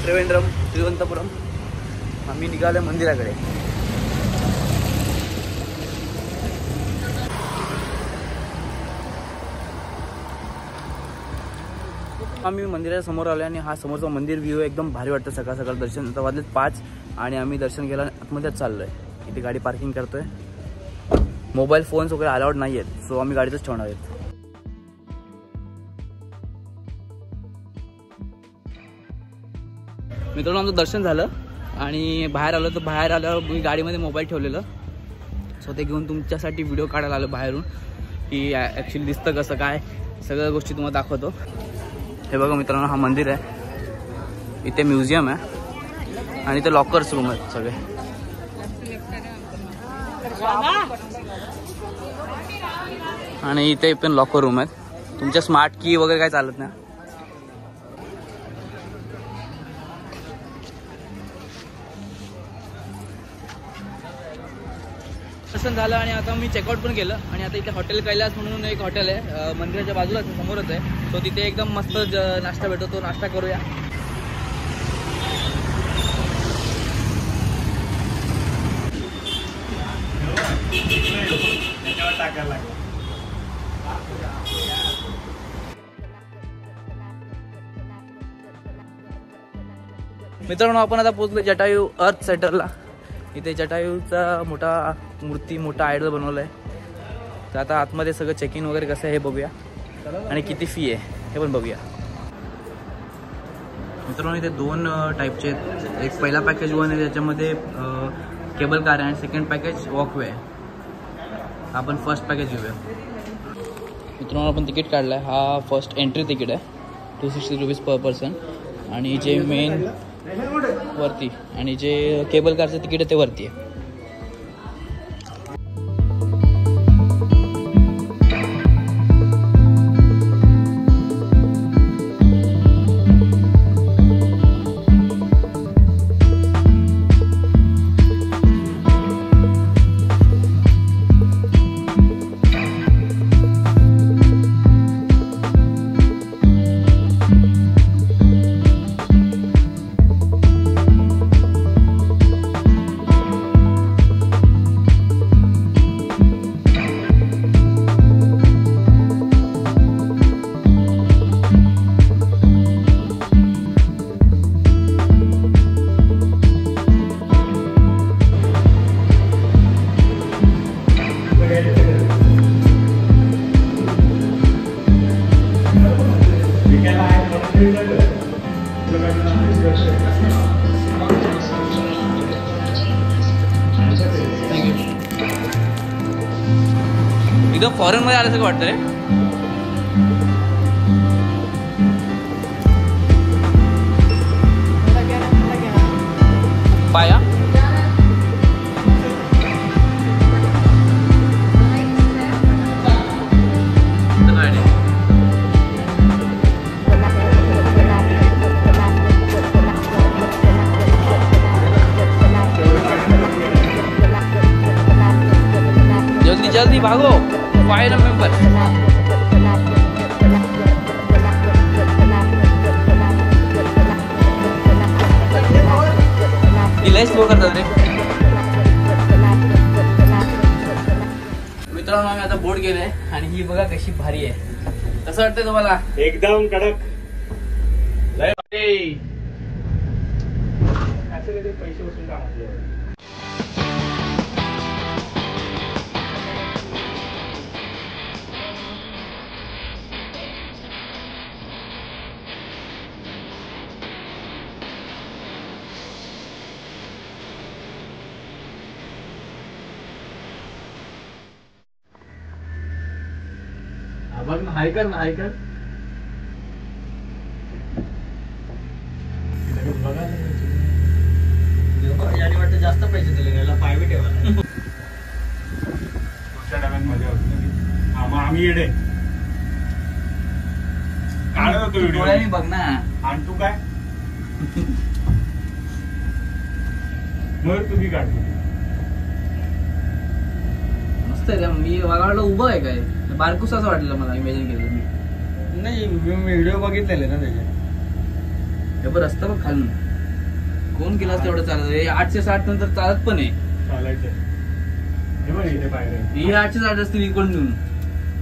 त्रिवेंद्रम तिरुवनंतपुरम. आम्ही निघालो मंदिराकडे. आम्ही मंदिराच्या समोर आलो आणि हा समोरचा मंदिर व्ह्यू एकदम भारी वाटतं. सकाळ सकाळ दर्शन. आता वाजलेत 5 आणि आम्ही दर्शन केलं आतमध्येच चाललोय. इथे गाडी पार्किंग करतोय. मोबाईल फोन्स वगैरे अलाउड नाही आहेत, सो आम्ही गाडीतच ठेवणार आहेत. मित्रांनो आमचं दर्शन झालं आणि बाहेर आलो. तर बाहेर आल्यावर मी गाडीमध्ये मोबाईल ठेवलेलं, सो ते घेऊन तुमच्यासाठी व्हिडिओ काढायला आलो बाहेरून की ॲक्च्युली दिसतं कसं काय. सगळ्या गोष्टी तुम्हाला दाखवतो. हे बघा मित्रांनो, हा मंदिर आहे. इथे म्युझियम आहे आणि इथे लॉकर्स रूम आहेत सगळे. आणि इथे पण लॉकर रूम आहेत. तुमच्या स्मार्ट की वगैरे काय चालत नाही. दर्शन झालं आणि आता मी चेकआउट पण केलं. आणि आता इथे हॉटेल कैलास म्हणून एक हॉटेल आहे मंदिराच्या बाजूलाच समोरच आहे. तो तिथे एकदम मस्त नाश्ता भेटतो. तो नाश्ता करूया. मित्रांनो आपण आता पोहोचलो जटायू अर्थ सेंटरला. इथे जटायूचा मोठा आयडल बनवलाय. तर आता आतमध्ये सगळं चेक इन वगैरे कसं आहे हे बघूया आणि किती फी आहे हे पण बघूया. मित्रांनो इथे 2 टाईपचे आहेत. एक पहिला पॅकेज 1 आहे, त्याच्यामध्ये केबल कार आहे. आणि सेकंड पॅकेज वॉकवे आहे. आपण फर्स्ट पॅकेज घेऊया. मित्रांनो आपण तिकीट काढलं आहे. हा फर्स्ट एंट्री तिकीट आहे, 260 रुपीज पर पर्सन. आणि जे मेन वरती आणि जे केबल कारचं तिकीट आहे ते वरती आहे. एकदम फॉरेन मध्ये आल्यासारखं वाटतं रे. पाया जल्दी भागो. फायर मेंबर लय स्लो करतात रे. मित्रांनो आम्ही आता बोट गेलोय आणि ही बघा कशी भारी आहे. कसं वाटतंय तुम्हाला? एकदम कडक. लय भारी. असं कधी पैसे वसूल काम. हाय कर ना, हाय कर. याने वाटतं जास्त पैसे दिले याला. पायवी ठेवायला मध्ये आम्ही येडे काढत होतो व्हिडिओ. बघ ना. आणि तू काय मग तुम्ही काढतो मस्त आहे. मी मला वाटलं उभं आहे काय, बारकुस असं वाटलं मला. इमॅजिन केलं मी. नाही, मी व्हिडिओ बघितलेले ना त्याचे. हे बरं रस्ता बघ खालून. कोण केलास तेवढं चालत? 860 नंतर चालत पण आहे. चालायचं हे बघ इथे पायऱ्या आहेत. हे 860 असतील इकडून देऊन.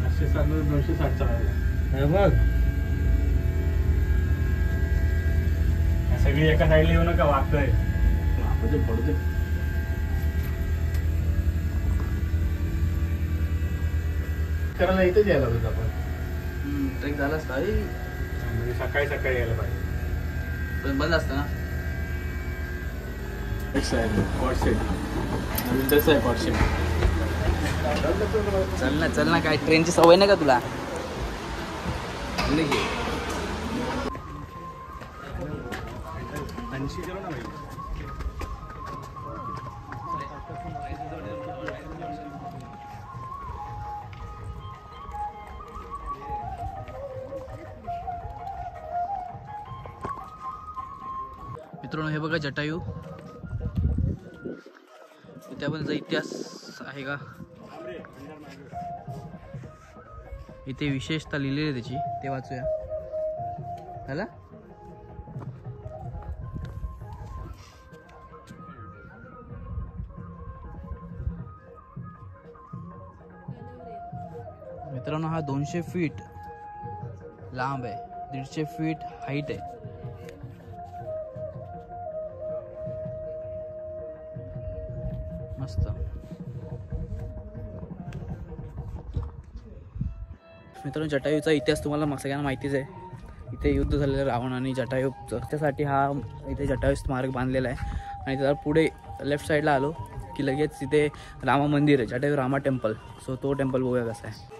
860 260 चालायला हे बघ. सगळी एका साईडला येऊ नका, वागतोय पडते. करायला इथेच यायला पाहिजे आपण. ट्रेक झाला असता म्हणजे सकाळी सकाळी यायला पाहिजे. पण बंद असतं ना. चल ना काय ट्रेनची सवय नाही का तुला? मित्रांनो, हे बघा जटायू. त्याबद्दलचा इतिहास आहे का? इथे विशेषता लिहिलेली आहे त्याची, ते वाचूया. झाला? मित्रांनो, हा 200 फीट लांब आहे, 150 फीट हाईट आहे. मस्त. मित्रांनो, जटायूचा इतिहास तुम्हाला सगळ्यांना माहितीच आहे. इथे युद्ध झालेलं रावण आणि जटायू, त्यासाठी हा इथे जटायू स्मारक बांधलेला आहे. आणि त्याला पुढे लेफ्ट साईडला आलो की लगेच तिथे रामा मंदिर आहे, जटायू रामा टेम्पल. सो तो टेम्पल बघूया कसा आहे.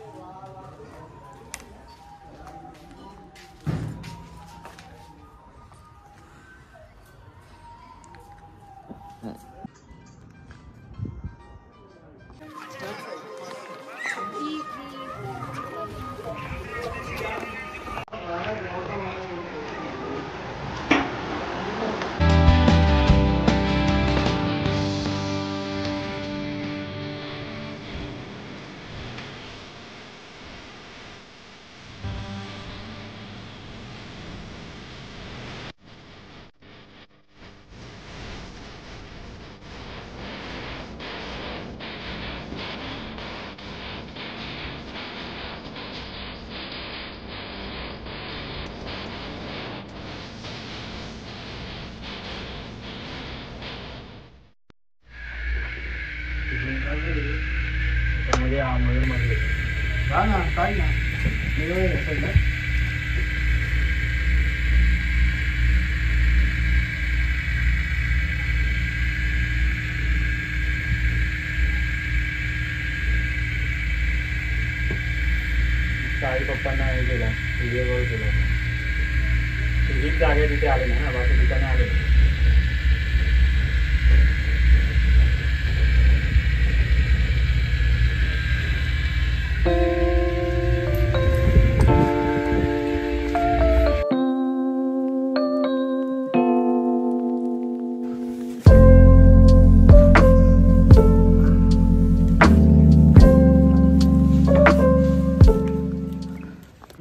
काय ना आई पप्पांना हे केला, व्हिडिओ कॉल केला. हीच जागा तिथे आले नाही ना, बाकी ठिकाणी आले.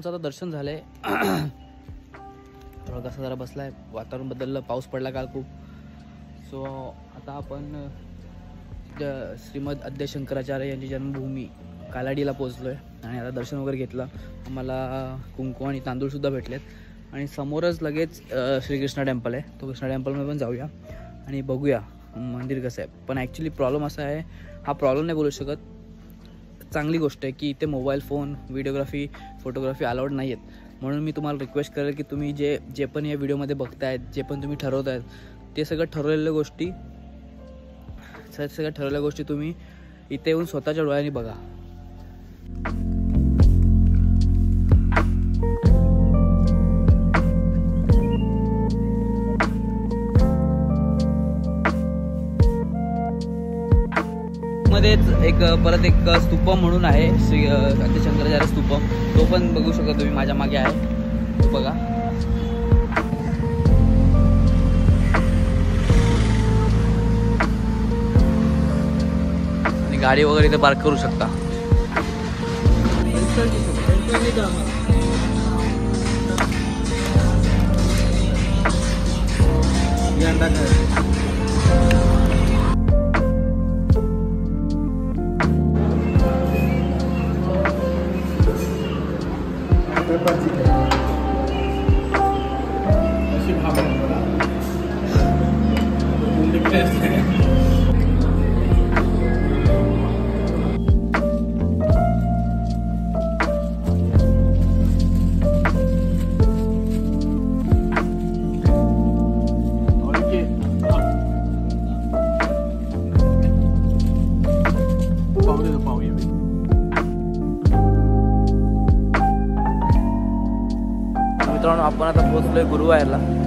आता दर्शन झालंय. थोडा कसा जरा बसलाय, वातावरण बदललं, पाऊस पडला काल खूप. सो आता आपण श्रीमद आद्य शंकराचार्य यांची जन्मभूमी कालाडीला पोहोचलोय आणि आता दर्शन वगैरे घेतलं. आम्हाला कुंकू आणि तांदूळसुद्धा भेटलेत आणि समोरच लगेच श्रीकृष्ण टेम्पल आहे. तो कृष्ण टेम्पलमध्ये पण जाऊया आणि बघूया मंदिर कसं आहे. पण ॲक्च्युली प्रॉब्लेम असा आहे, हा प्रॉब्लेम नाही बोलू शकत, चांगली गोष्ट आहे की इथे mobile phone, videography, photography allowed नाही आहेत. म्हणून मी तुम्हाला रिक्वेस्ट करेल की तुम्ही जे पण या व्हिडिओमध्ये बघतायत, जे पण तुम्ही ठरवत आहेत, ते सगळं ठरवलेल्या गोष्टी तुम्ही इथे येऊन स्वतःच्या डोळ्यांनी बघा. मध्येच परत एक स्तूपम म्हणून आहे, श्री आद्य शंकराचार्य स्तूपम. तो पण बघू शकता तुम्ही, माझ्या मागे आहे, तो बघा. आणि गाडी वगैरे इथे पार्क करू शकता. मित्रांनो आपण आता पोहोचलोय गुरुवारला.